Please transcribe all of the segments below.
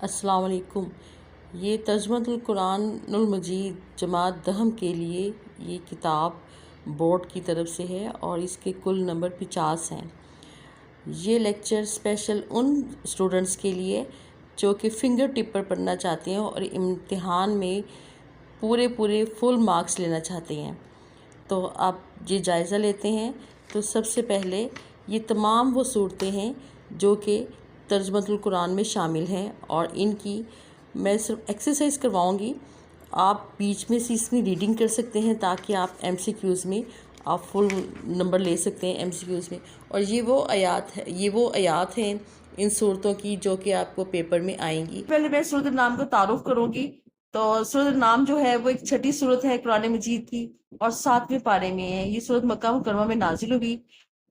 السلام علیکم۔ یہ ترجمۃ القرآن المجید جماعت دہم کے لیے یہ کتاب بورڈ کی طرف سے ہے اور اس کے کل نمبر 50 ہیں۔ یہ لیکچر اسپیشل ان اسٹوڈنٹس کے لیے جو کہ فنگر ٹپ پر پڑھنا چاہتے ہیں اور امتحان میں پورے فل مارکس لینا چاہتے ہیں۔ تو آپ یہ جائزہ لیتے ہیں تو سب سے پہلے یہ تمام وہ صورتیں ہیں جو کہ ترجمۃ القرآن میں شامل ہیں اور ان کی میں صرف ایکسرسائز کرواؤں گی۔ آپ بیچ میں سے اس میں ریڈنگ کر سکتے ہیں تاکہ آپ ایم سی کیوز میں آپ فل نمبر لے سکتے ہیں ایم سی کیوز میں۔ اور یہ وہ آیات ہیں ان صورتوں کی جو کہ آپ کو پیپر میں آئیں گی۔ پہلے میں سورۃ النام کا تعارف کروں گی۔ تو سورۃ النام جو ہے وہ ایک چھٹی سورت ہے قرآن مجید کی اور 7ویں پارے میں ہے۔ یہ سورت مکہ مکرمہ میں نازل ہوئی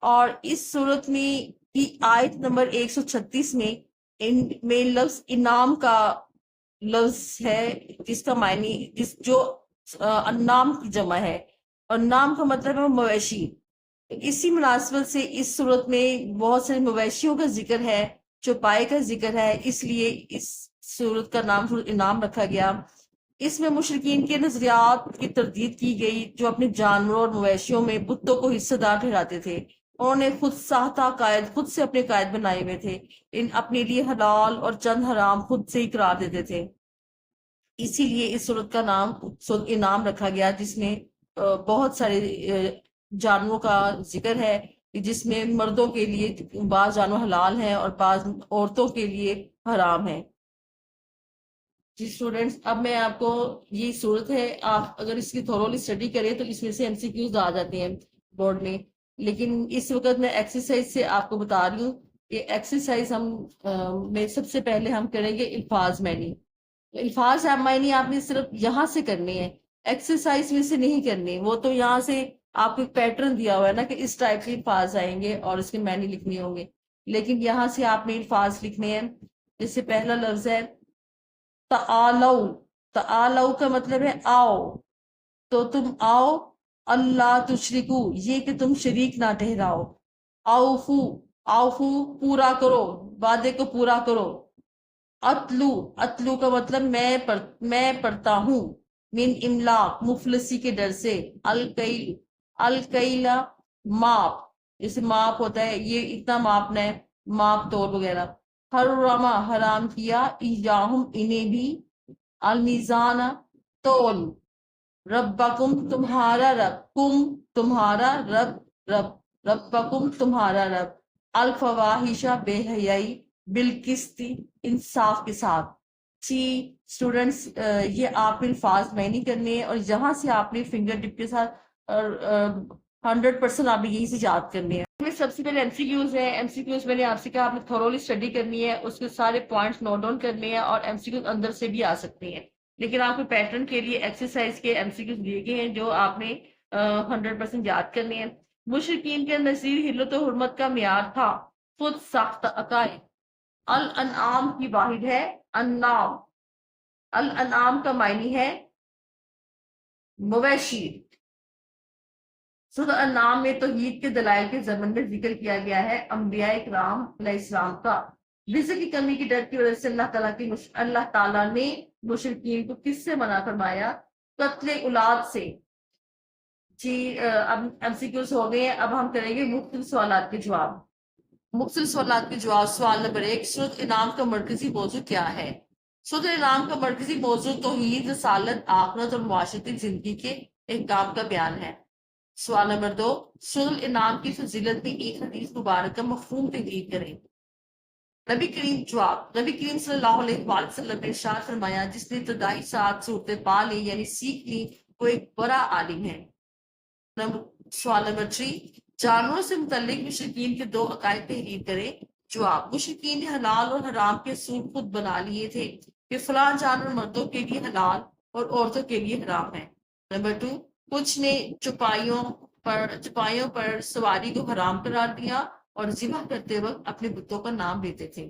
اور اس سورت میں کی آیت نمبر 136 میں لفظ انعام کا لفظ ہے، جس کا معنی جو انعام کی جمع ہے اور نام کا مطلب ہے مویشی۔ اسی مناسبت سے اس صورت میں بہت سے مویشیوں کا ذکر ہے، چوپائے کا ذکر ہے، اس لیے اس صورت کا نام سورۃ انعام رکھا گیا۔ اس میں مشرکین کے نظریات کی تردید کی گئی جو اپنے جانوروں اور مویشیوں میں بتوں کو حصہ دار ٹھہراتے تھے۔ انہوں نے خود ساختہ قائد، خود سے اپنے قائد بنائے ہوئے تھے، اپنے لیے حلال اور چند حرام خود سے ہی قرار دیتے تھے۔ اسی لیے اس صورت کا نام سورۃ انعام رکھا گیا، جس میں بہت سارے جانوروں کا ذکر ہے، جس میں مردوں کے لیے بعض جانور حلال ہیں اور بعض عورتوں کے لیے حرام ہیں۔ جی اسٹوڈینٹس، اب میں آپ کو یہ صورت ہے، آپ اگر اس کی تھورولی اسٹڈی کریں تو اس میں سے ایم سی کیوز آ جاتے ہیں بورڈ میں، لیکن اس وقت میں ایکسرسائز سے آپ کو بتا رہی ہوں۔ یہ ایکسرسائز میں سب سے پہلے ہم کریں گے الفاظ معنی۔ الفاظ معنی آپ نے صرف یہاں سے کرنے ہیں، ایکسرسائز میں سے نہیں کرنے۔ وہ تو یہاں سے آپ کو ایک پیٹرن دیا ہوا ہے نا کہ اس ٹائپ کے الفاظ آئیں گے اور اس کے معنی لکھنے ہوں گے، لیکن یہاں سے آپ نے الفاظ لکھنے ہیں۔ جیسے پہلا لفظ ہے تعالو۔ تعالو کا مطلب ہے آؤ، تو تم آؤ۔ اللہ تشرکو، یہ کہ تم شریک نہ ٹھہراؤ۔ اوفو، اوفو پورا کرو، وعدے کو پورا کرو۔ اتلو، اتلو کا مطلب میں پڑھتا ہوں۔ من املاق، مفلسی کے ڈر سے۔ الکیل، الکیلا ماپ، جیسے ماپ ہوتا ہے یہ اتنا ماپنا ہے، ماپ تول وغیرہ۔ حرما، حرام کیا، ایاہم انہیں بھی۔ المیزان، تول۔ ربکم، تمہارا رب، کم تمہارا رب، رب ربکم تمہارا رب۔ الفواحشہ، بے حیائی، بالقسط انصاف کے ساتھ۔ جی اسٹوڈنٹس، یہ آپ نے الفاظ معنی کرنے ہیں اور یہاں سے آپ نے فنگر ٹپ کے ساتھ 100% آپ نے یہیں سے یاد کرنے ہیں۔ سب سے پہلے ایم سی کیوز ہے۔ ایم سی کیوز میں نے آپ سے کہا آپ نے تھورولی اسٹڈی کرنی ہے، اس کے سارے پوائنٹس نوٹ ڈاؤن کرنے ہیں اور ایم سی کیوز اندر سے بھی آ سکتے ہیں، لیکن آپ کو پیٹرن کے لیے ایکسرسائز کے ایم سی کیوز دیے گئے ہیں جو آپ نے 100% یاد کرنے ہیں۔ مشرکین کے نظیر حلت و حرمت کا معیار تھا خود ساخت عقائد۔ الانعام کی واحد ہے انعام۔ الانعام کا معنی ہے مویشی۔ سورۃ الانعام میں توحید کے دلائل کے ضمن میں ذکر کیا گیا ہے انبیاء اکرام علیہ السلام کا۔ رزق کی کمی کی ڈر کی وجہ سے اللہ تعالیٰ نے مشرکین کو کس سے منع فرمایا؟ قتل اولاد سے۔ جی اب ایم سی کیوز ہو گئے ہیں، اب ہم کریں گے مختلف سوالات کے جواب۔ مختلف سوالات کے جواب۔ سوال نمبر 1، سورۃ انعام کا مرکزی موضوع کیا ہے؟ سورۃ انعام کا مرکزی موضوع توحید، رسالت، آخرت اور معاشرتی زندگی کے احکام کا بیان ہے۔ سوال نمبر 2، سورۃ انعام کی فضیلت میں ایک حدیث مبارک کا مفہوم تحریر کریں۔ نبی کریم جواب، نبی کریم صلی اللہ علیہ وآلہ وسلم نے ارشاد فرمایا جس نے ابتدائی 7 صورتیں پا لی یعنی سیکھ لی وہ ایک بڑا عالم ہے۔ سوال نمبر 3، جانوروں سے متعلق مشرکین کے 2 عقائد تحریر کریں۔ جواب، مشرکین نے حلال اور حرام کے اصول خود بنا لیے تھے کہ فلاں جانور مردوں کے لیے حلال اور عورتوں کے لیے حرام ہے۔ نمبر 2، کچھ نے چپائیوں پر سواری کو حرام قرار دیا اور ذبح کرتے وقت اپنے بتوں کا نام لیتے تھے۔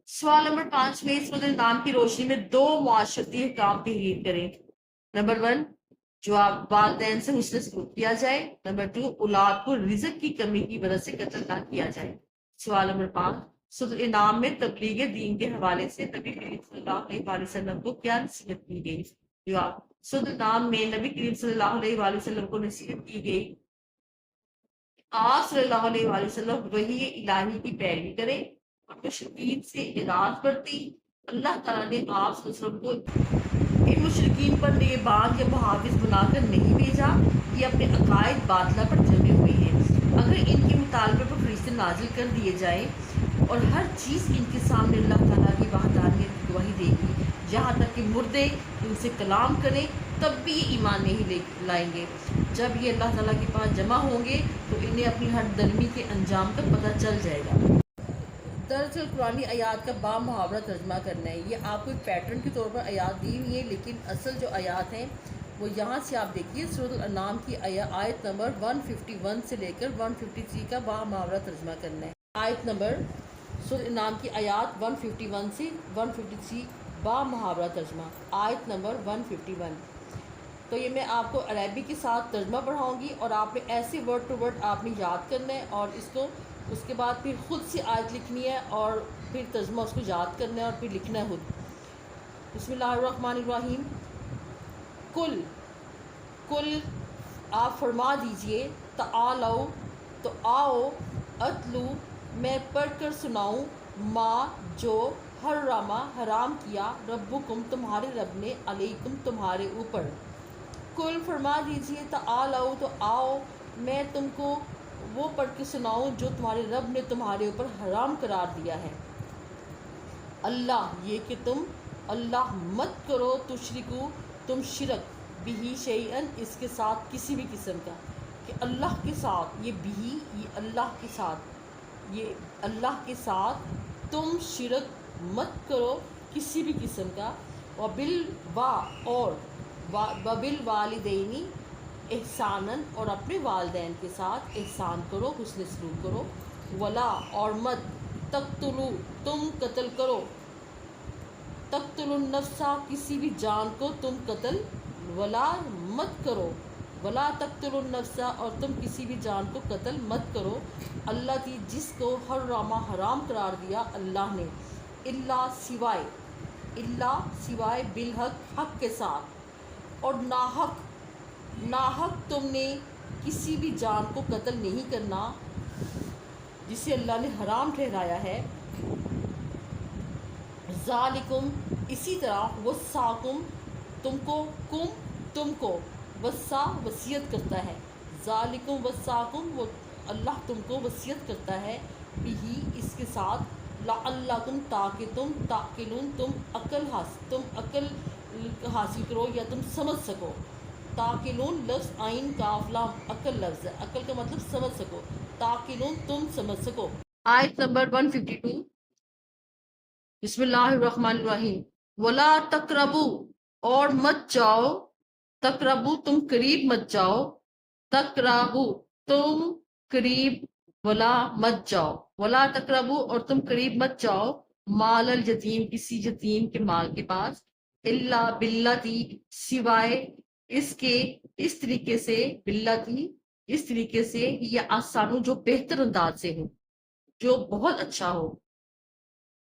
سوال نمبر 5 میں سورۃ الانعام کی روشنی میں 2 معاشرتی احکام تحریر کریں۔ نمبر 1، جواب، والدین سے حسن سلوک کیا جائے۔ نمبر 2، اولاد کو رزق کی کمی کی وجہ سے قتل نہ کیا جائے۔ سوال نمبر 5، سورۃ الانعام میں تبلیغ دین کے حوالے سے نبی کریم صلی اللہ علیہ وآلہ وسلم کو کیا نصیحت کی گئی؟ جواب، سورۃ الانعام میں نبی کریم صلی اللہ علیہ وآلہ وسلم کو نصیحت کی گئی آپ صلی اللہ علیہ وآلہ وسلم وحی الہی کی پیروی کرے اور مشرکین سے اعراض برتی۔ اللہ تعالیٰ نے آپ صلی اللہ علیہ وسلم کو ان مشرکین پر نگہبان یا محافظ بنا کر نہیں بھیجا، یہ اپنے عقائد باطلہ پر جمے ہوئے ہیں۔ اگر ان کے مطالبے پر فرشتے نازل کر دیے جائیں اور ہر چیز ان کے سامنے اللہ تعالیٰ کی وحدانیت کی گواہی دے گی، یہاں تک کہ مردے ان سے کلام کریں، تب بھی یہ ایمان نہیں لائیں گے۔ جب یہ اللہ تعالیٰ کے پاس جمع ہوں گے تو انہیں اپنی ہر درمی کے انجام کا پتہ چل جائے گا۔ دراصل قرآنی آیات کا با محاورہ ترجمہ کرنا ہے۔ یہ آپ کو ایک پیٹرن کے طور پر آیات دی ہوئی ہے، لیکن اصل جو آیات ہیں وہ یہاں سے آپ دیکھیے، سورۃ الانعام کی آیت نمبر 151 سے لے کر 153 کا با محاورہ ترجمہ کرنا ہے۔ آیت نمبر سورۃ الانعام کی آیات 151 سے 153 با محاورہ ترجمہ، آیت نمبر 151۔ تو یہ میں آپ کو عربی کے ساتھ ترجمہ پڑھاؤں گی اور آپ نے ایسے ورڈ ٹو ورڈ آپ نے یاد کرنا ہے، اور اس کے بعد پھر خود سے آیت لکھنی ہے اور پھر ترجمہ اس کو یاد کرنا ہے اور پھر لکھنا ہے خود۔ بسم اللہ الرحمن الرحیم۔ کل آپ فرما دیجئے، تعالو تو آؤ، اتلو میں پڑھ کر سناؤں، ما جو حرام کیا، ربکم تمہارے رب نے، علیکم تمہارے اوپر۔ کل فرما دیجئے، تعالو تو آؤ، میں تم کو وہ پڑھ کے سناؤں جو تمہارے رب نے تمہارے اوپر حرام قرار دیا ہے۔ اللہ، یہ کہ تم اللہ مت کرو، تشرکو تم شرک، بھی شیئن اس کے ساتھ کسی بھی قسم کا، کہ اللہ کے ساتھ یہ بھی، یہ اللہ کے ساتھ تم شرک مت کرو کسی بھی قسم کا، اور وبالوالدین احساناً اور اپنے والدین کے ساتھ احسان کرو، حسن سلوک کرو، ولا اور مت تقتلو تم قتل کرو، تقتل النفس کسی بھی جان کو تم قتل ولا مت کرو، ولا تقتل النفس اور تم کسی بھی جان کو قتل مت کرو، اللہ کی جس کو حرام قرار دیا اللہ نے، اللہ سوائے بالحق حق کے ساتھ، اور ناحق تم نے کسی بھی جان کو قتل نہیں کرنا جسے اللہ نے حرام ٹھہرایا ہے۔ ذالکم اسی طرح، وصاکم تم کو وصا وصیت کرتا ہے، ذالکم وصاکم وہ اللہ تم کو وصیت کرتا ہے، بھی اس کے ساتھ، لعلکم تاکہ تم تعقلون تم عقل حاصل کرو یا تم سمجھ سکو۔ تاقلون لفظ عین کاف لام عقل لفظ ہے، عقل کا مطلب سمجھ سکو، تاقلون تم سمجھ سکو۔ آیت نمبر 152، بسم اللہ الرحمن الرحیم۔ ولا تقربو اور مت جاؤ، تقربو تم قریب مت جاؤ، تقربو تم قریب، ولا مت جاؤ، ولا تقربو اور تم قریب مت جاؤ، مال الیتیم کسی یتیم کے مال کے پاس، الا باللتی سوائے اس کے، اس طریقے سے، باللتی اس طریقے سے، یہ آسانو جو بہتر انداز سے ہو، جو بہت اچھا ہو،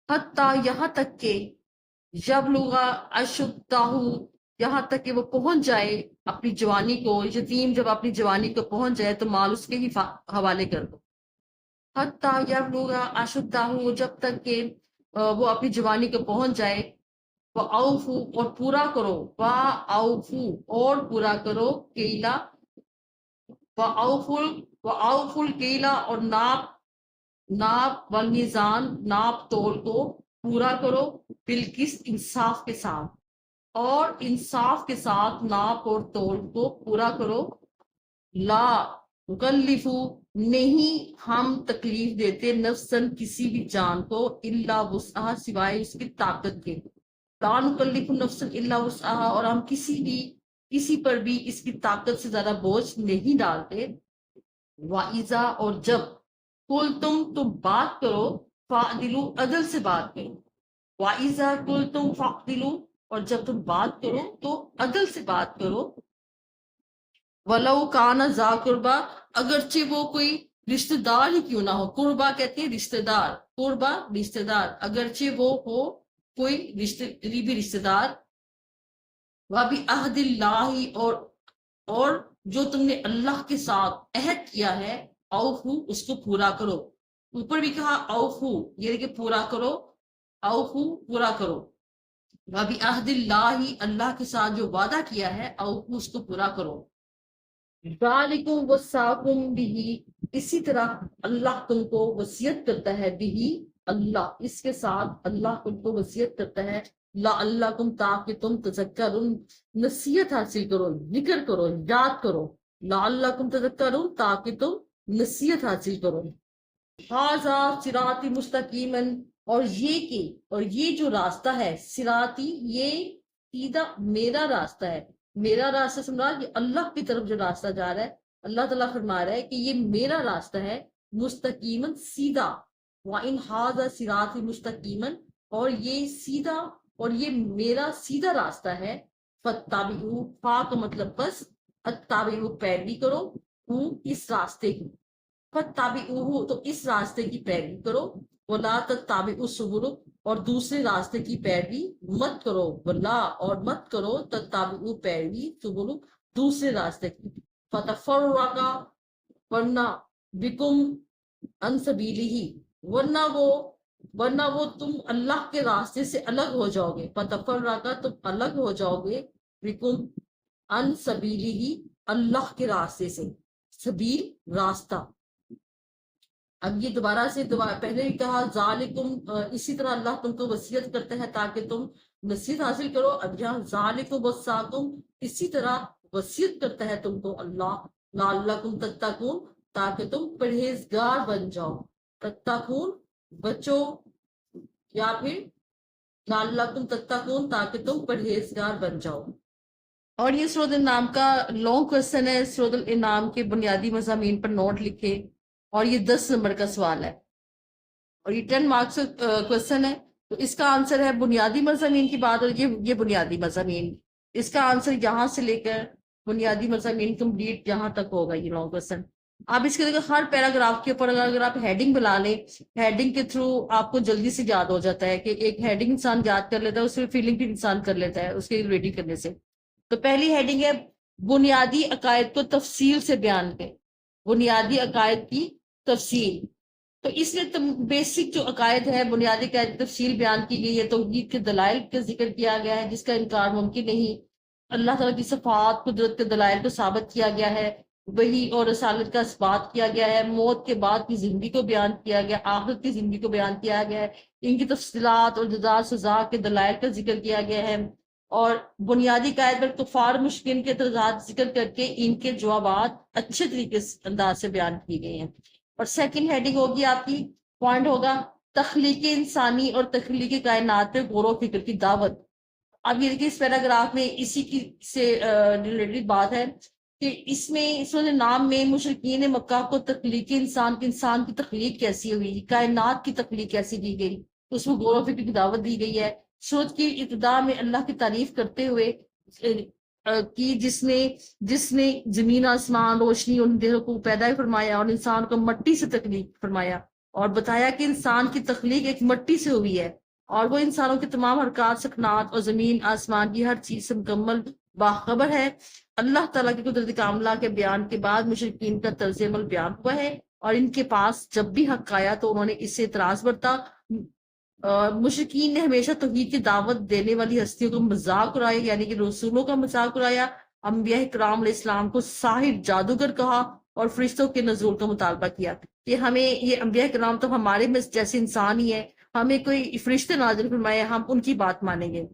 حتیٰ یہاں تک کہ یبلغ اشدہ یہاں تک کہ وہ پہنچ جائے اپنی جوانی کو، یتیم جب اپنی جوانی کو پہنچ جائے تو مال اس کے ہی حوالے کر دو۔ حتیٰ یبلغ اشدہ جب تک کہ وہ اپنی جوانی کو پہنچ جائے، وَأَوْفُوا اور پورا کرو، وَأَوْفُوا اور پورا کرو، کیلا وَأَوْفُوا الْکیلا اور ناپ والمیزان ناپ تول کو پورا کرو، بالقسط انصاف کے ساتھ، اور انصاف کے ساتھ ناپ اور تول کو پورا کرو، لا نکلف نہیں ہم تکلیف دیتے، نفسن کسی بھی جان کو، الا وسعہا سوائے اس کی طاقت کے، لا نکلف نفسا الا وسعہا اور ہم کسی پر بھی اس کی طاقت سے زیادہ بوجھ نہیں ڈالتے، وَإِذَا اور جب تم بات کرو، فَعْدِلُوا عدل سے بات کرو، وَإِذَا قُلْتُمْ فَعْدِلُوا اور جب تم بات کرو تو عدل سے بات کرو، وَلَوْ كَانَ ذَا قُرْبَىٰ اگرچہ وہ کوئی رشتہ دار ہی کیوں نہ ہو. قربا کہتے ہیں رشتہ دار، قربا رشتہ دار، اگرچہ وہ ہو کوئی قریبی رشتہ دار. وَبِعَهْدِ اللَّهِ، اور جو تم نے اللہ کے ساتھ عہد کیا ہے، اوفو اس کو پورا کرو. اوپر بھی کہا اوفو، یہ کہ پورا کرو، اوفو پورا کرو. وَبِعَهْدِ اللَّهِ، اللہ کے ساتھ جو وعدہ کیا ہے، اوفو اس کو پورا کرو. ذالکم وصاکم بہ، اسی طرح اللہ تم کو وصیت کرتا ہے، بہ اللہ، اس کے ساتھ اللہ تم کو وصیت کرتا ہے، لعلکم تاکہ تم تذکرون نصیحت حاصل کرو، ذکر کرو، یاد کرو. لعلکم تذکرون تاکہ تم نصیحت حاصل کرو. ھذا صراطی مستقیما، اور یہ جو راستہ ہے، صراطی یہ سیدھا میرا راستہ ہے. میرا راستہ سمجھا، یہ اللہ کی طرف جو راستہ جا رہا ہے، اللہ تعالیٰ فرما رہا ہے کہ یہ میرا راستہ ہے، مستقیما سیدھا. وَإِنْ ھذا صراطی مستقیما، اور یہ سیدھا، اور یہ میرا سیدھا راستہ ہے. فَاتَّبِعُوا، فا کا مطلب بس، اتَّبِعُوا پیروی کرو، اس راستے کی. فَاتَّبِعُوهُ تو اس راستے کی پیروی کرو. وَلَا تَتَّبِعُوا السُّبُلَ، اور دوسرے راستے کی پیروی مت کرو. وَلَا اور مت کرو، تَتَّبِعُوا پیروی، سُبُلَ دوسرے راستے کی. فَتَفَرَّقَ ورنہ، بِكُمْ عَنْ سَبِيلِهِ، ورنہ وہ تم اللہ کے راستے سے الگ ہو جاؤ گے. فَتَفَرَّقَ تم الگ ہو جاؤ گے، بِكُمْ عَنْ سَبِيلِهِ اللہ کے راستے سے. سبیل راستہ. اب یہ دوبارہ سے پہلے بھی کہا ذالکم، اسی طرح اللہ تم کو وصیت کرتا ہے تاکہ تم نصیحت حاصل کرو. اب یہاں ذالکم وصاکم، اسی طرح وصیت کرتا ہے تم کو اللہ، لعلکم تتقون تاکہ تم پرہیزگار بن جاؤ. تتقون بچو، یا پھر لعلکم تتقون تاکہ تم پرہیزگار بن جاؤ. اور یہ سورۃ الانعام کا لانگ کوشچن ہے. سورۃ الانعام کے بنیادی مضامین پر نوٹ لکھے، اور یہ 10 نمبر کا سوال ہے، اور یہ 10 مارکس کوشچن ہے. تو اس کا آنسر ہے بنیادی مضامین کی بات، اور یہ بنیادی مضامین، اس کا آنسر یہاں سے لے کر بنیادی مضامین کمپلیٹ یہاں تک ہوگا یہ لانگ کوشچن. آپ اس کے دیکھیں ہر پیراگراف کے اوپر اگر آپ ہیڈنگ بنا لیں، ہیڈنگ کے تھرو آپ کو جلدی سے یاد ہو جاتا ہے کہ ایک ہیڈنگ انسان یاد کر لیتا ہے، اس سے فیلنگ بھی انسان کر لیتا ہے اس کے ریڈنگ کرنے سے. تو پہلی ہیڈنگ ہے بنیادی عقائد کو تفصیل سے بیان کریں. بنیادی عقائد کی تفصیل. تو اس میں بیسک جو عقائد ہے، بنیادی عقائد کی تفصیل بیان کی گئی ہے. توحید کے دلائل کا ذکر کیا گیا ہے جس کا انکار ممکن نہیں. اللہ تعالیٰ کی صفات، قدرت کے دلائل کو ثابت کیا گیا ہے. وحی اور رسالت کا اثبات کیا گیا ہے. موت کے بعد کی زندگی کو بیان کیا گیا، آخرت کی زندگی کو بیان کیا گیا ہے. ان کی تفصیلات اور جزا سزا کے دلائل کا ذکر کیا گیا ہے. اور بنیادی قاعدے پر کفار مشرکین کے اعتراضات ذکر کر کے ان کے جوابات اچھے طریقے سے انداز سے بیان کیے گئے ہیں. اور سیکنڈ ہیڈنگ ہوگی آپ کی، پوائنٹ ہوگا تخلیق انسانی اور تخلیق کائنات پہ غور و فکر کی دعوت. اب یہ دیکھیے اس پیراگراف میں اسی کی سے ریلیٹڈ بات ہے کہ اس میں سورۃ نام میں مشرکین مکہ کو تخلیق انسان کی تخلیق کیسی ہوئی، کائنات کی تخلیق کیسی دی گئی، اس میں غور و فکر کی دعوت دی گئی ہے. سورۃ کی ابتدا میں اللہ کی تعریف کرتے ہوئے کی جس نے زمین آسمان، روشنی اور اندھیروں کو پیدا فرمایا اور انسان کو مٹی سے تخلیق فرمایا، اور بتایا کہ انسان کی تخلیق ایک مٹی سے ہوئی ہے، اور وہ انسانوں کے تمام حرکات، سکنات اور زمین آسمان کی ہر چیز سے مکمل باخبر ہے. اللہ تعالیٰ کی قدرت کاملہ کے بیان کے بعد مشرکین کا طرز عمل بیان ہوا ہے، اور ان کے پاس جب بھی حق آیا تو انہوں نے اس سے اعتراض برتا. مشرکین نے ہمیشہ توحید کی دعوت دینے والی ہستیوں کو مذاق اڑایا، یعنی کہ رسولوں کا مذاق اڑایا. انبیاء کرام علیہ السلام کو ساحر، جادوگر کہا، اور فرشتوں کے نزول کا مطالبہ کیا کہ ہمیں یہ انبیاء کرام تو ہمارے میں جیسے انسان ہی ہے، ہمیں کوئی فرشتے نازل فرمائے، ہم ان کی بات مانیں گے.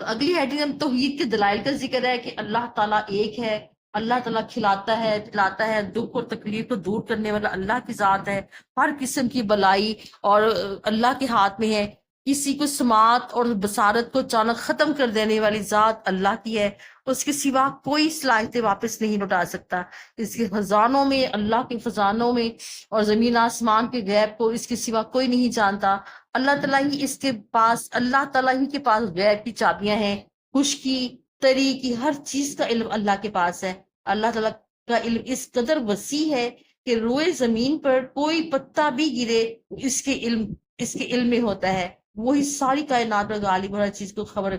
تو اگلی ہیڈنگ توحید کے دلائل کا ذکر ہے کہ اللہ تعالیٰ ایک ہے، اللہ تعالیٰ کھلاتا ہے، پلاتا ہے، دکھ اور تکلیف کو دور کرنے والا اللہ کی ذات ہے. ہر قسم کی بلائی اور اللہ کے ہاتھ میں ہے. کسی کو سماعت اور بصارت کو اچانک ختم کر دینے والی ذات اللہ کی ہے. اس کے سوا کوئی صلاحیتیں واپس نہیں لوٹا سکتا. اس کے خزانوں میں، اللہ کے خزانوں میں اور زمین آسمان کے غیب کو اس کے سوا کوئی نہیں جانتا. اللہ تعالیٰ ہی کے پاس غیب کی چابیاں ہیں. خشکی، تری کی ہر چیز کا علم اللہ کے پاس ہے. اللہ تعالیٰ کا علم اس قدر وسیع ہے کہ روئے زمین پر کوئی پتا بھی گرے اس کے علم میں ہوتا ہے. وہی ساری کائنات پر غالب اور ہر چیز کو خبر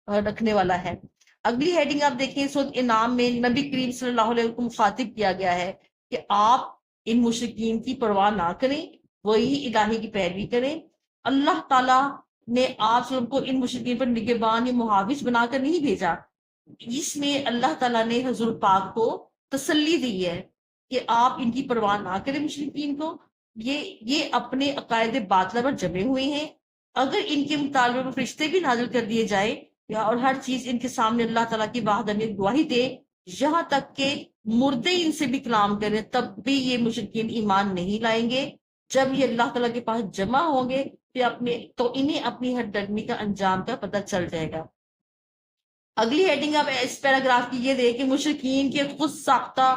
رکھنے والا ہے. اگلی ہیڈنگ آپ دیکھیں سورۃ انعام میں نبی کریم صلی اللہ علیہ وسلم کو مخاطب کیا گیا ہے کہ آپ ان مشرکین کی پرواہ نہ کریں، وہی الہی کی پیروی کریں. اللہ تعالیٰ نے آپ صلی اللہ علیہ وسلم کو ان مشرکین پر نگہبان یا محافظ بنا کر نہیں بھیجا. اس میں اللہ تعالیٰ نے حضور پاک کو تسلی دی ہے کہ آپ ان کی پرواہ نہ کریں. مشرکین کو یہ اپنے عقائد باطلہ پر جمے ہوئے ہیں. اگر ان کے مطالبے پر فرشتے بھی نازل کر دیے جائیں اور ہر چیز ان کے سامنے اللہ تعالیٰ کی وحدانیت گواہی دے، یہاں تک کہ مردے ان سے بھی کلام کریں، تب بھی یہ مشرکین ایمان نہیں لائیں گے. جب یہ اللہ تعالیٰ کے پاس جمع ہوں گے تو انہیں اپنی ہر ڈرمی کا انجام کا پتہ چل جائے گا. اگلی ہیڈنگ آپ اس پیراگراف کی یہ دے کہ مشرکین کے خود ساختہ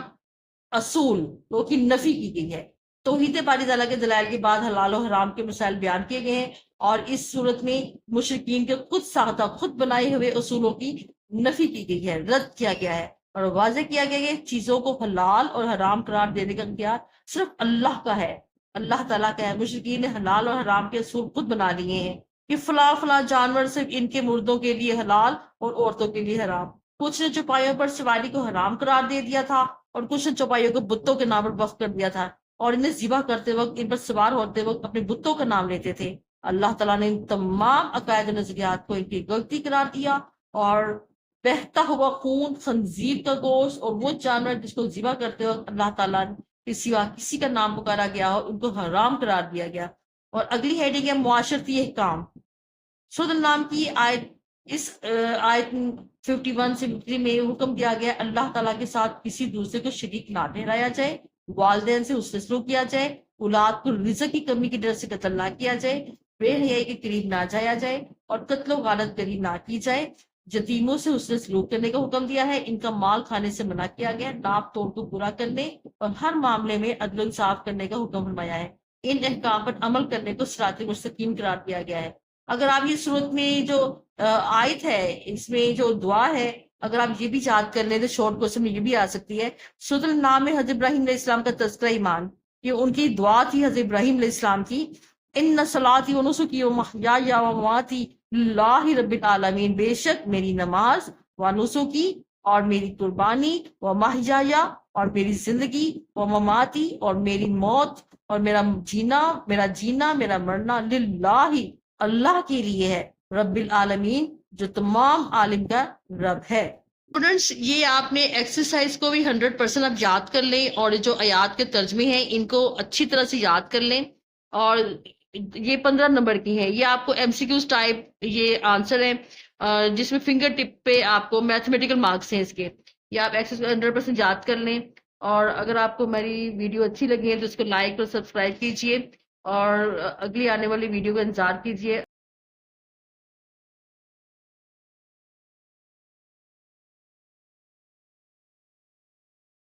اصول کی نفی کی گئی ہے. توحید باری تعالیٰ کے دلائل کے بعد حلال و حرام کے مسائل بیان کیے گئے ہیں، اور اس صورت میں مشرکین کے خود ساختہ خود بنائے ہوئے اصولوں کی نفی کی گئی ہے، رد کیا گیا ہے، اور واضح کیا گیا ہے چیزوں کو حلال اور حرام قرار دینے کا اختیار صرف اللہ کا ہے، اللہ تعالیٰ کا ہے. مشرکین نے حلال اور حرام کے اصول خود بنا لیے ہیں کہ فلاں جانور صرف ان کے مردوں کے لیے حلال اور عورتوں کے لیے حرام. کچھ نے چوپایوں پر سواری کو حرام قرار دے دیا تھا، اور کچھ نے چوپایوں کو بتوں کے نام پر وقف کر دیا تھا، اور انہیں ذبح کرتے وقت ان پر سوار ہوتے وقت اپنے بتوں کا نام لیتے تھے. اللہ تعالیٰ نے ان تمام عقائد و نظریات کو ان کی غلطی قرار دیا، اور بہتا ہوا خون، خنزیر کا گوشت اور وہ جانور جس کو ذبح کرتے وقت اللہ تعالیٰ کے سوا کسی کا نام پکارا گیا ہو، ان کو حرام قرار دیا گیا. اور اگلی ہیڈنگ ہے معاشرتی احکام. سورۃ النعام کی آیت 51 سے 53 میں حکم دیا گیا اللہ تعالیٰ کے ساتھ کسی دوسرے کو شریک نہ ٹھہرایا جائے، والدین سے حسن سلوک کیا جائے، اولاد کو رزق کی کمی کی ڈر سے قتل نہ کیا جائے، بے حیائی کے قریب نہ جایا جائے، اور قتل و غارت گری نہ کی جائے. یتیموں سے حسن سلوک کرنے کا حکم دیا ہے، ان کا مال کھانے سے منع کیا گیا، ناپ توڑ کو پورا کرنے اور ہر معاملے میں عدل و انصاف کرنے کا حکم فرمایا ہے. ان احکام پر عمل کرنے کو صراط مستقیم قرار دیا گیا ہے. اگر آپ یہ صورت میں جو آیت ہے، اس میں جو دعا ہے، اگر آپ یہ بھی یاد کر لیں تو شارٹ کوشچن میں یہ بھی آ سکتی ہے. سورۃ النعام میں حضرت ابراہیم علیہ السلام کا تذکرہ ایمان، یہ ان کی دعا تھی حضرت ابراہیم علیہ السلام کی. ان صلاتی و نسکی و محیای و مماتی للہ رب العالمین، بے شک میری نماز و نسکی اور میری قربانی و محیایا اور میری زندگی و مماتی اور میری موت اور میرا جینا میرا مرنا للہ اللہ کے لیے ہے، رب العالمین جو تمام عالم کا رب ہے. اسٹوڈنٹس، یہ آپ نے ایکسرسائز کو بھی 100% اب یاد کر لیں، اور جو آیات کے ترجمے ہیں ان کو اچھی طرح سے یاد کر لیں. اور یہ 15 نمبر کی ہیں، یہ آپ کو MCQs ٹائپ یہ آنسر ہیں، جس میں فنگر ٹپ پہ آپ کو میتھمیٹیکل مارکس ہیں اس کے. یہ آپ ایکسرسائز 100% یاد کر لیں. اور اگر آپ کو میری ویڈیو اچھی لگی ہے تو اس کو لائک اور سبسکرائب کیجیے، اور اگلی آنے والی ویڈیو کا انتظار کیجیے.